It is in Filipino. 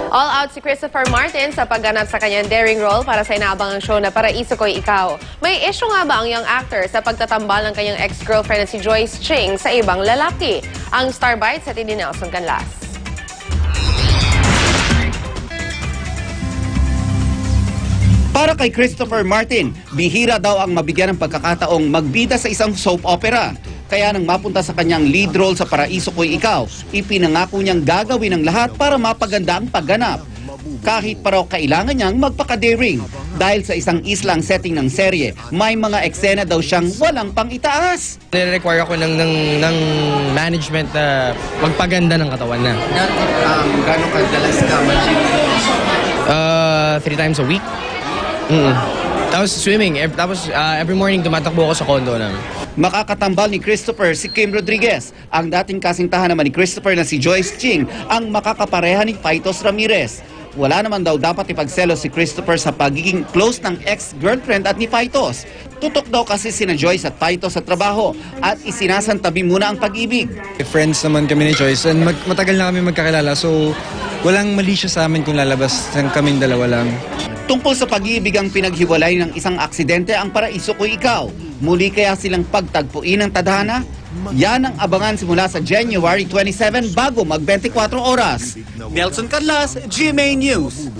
All out si Christopher Martin sa pagganap sa kanyang daring role para sa inaabangang show na Paraiso Ko'y Ikaw. May issue nga ba ang young actor sa pagtatambal ng kanyang ex-girlfriend na si Joyce Ching sa ibang lalaki? Ang Star Bites at ni Nelson Canlas. Para kay Christopher Martin, bihira daw ang mabigyan ng pagkakataong magbida sa isang soap opera. Kaya nang mapunta sa kanyang lead role sa Paraiso Ko'y Ikaw, ipinangako niyang gagawin ang lahat para mapaganda ang pagganap. Kahit pa raw kailangan niyang magpaka-daring. Dahil sa isang islang setting ng serye, may mga eksena daw siyang walang pang-itaas. Nire-require ako ng management na magpaganda ng katawan na. Gano'ng kadalas ka mag-gym? 3 times a week. Tapos swimming. Tapos every morning tumatakbo ako sa condo namin. Makakatambal ni Christopher si Kim Rodriguez. Ang dating kasintahan naman ni Christopher na si Joyce Ching ang makakapareha ni Phytos Ramirez. Wala naman daw dapat ipagselos si Christopher sa pagiging close ng ex-girlfriend at ni Phytos. Tutok daw kasi sina Joyce at Phytos sa trabaho at isinasantabi muna ang pag-ibig. Friends naman kami ni Joyce and matagal na kami magkakilala, so walang mali siya sa amin kung lalabas ng kaming dalawa lang. Tungkol sa pag-ibig ang pinaghiwalay ng isang aksidente ang Paraiso Ko'y Ikaw. Muli kaya silang pagtagpuin ng tadhana? Yan ang abangan simula sa January 27 bago mag 24 oras. Nelson Canlas, GMA News.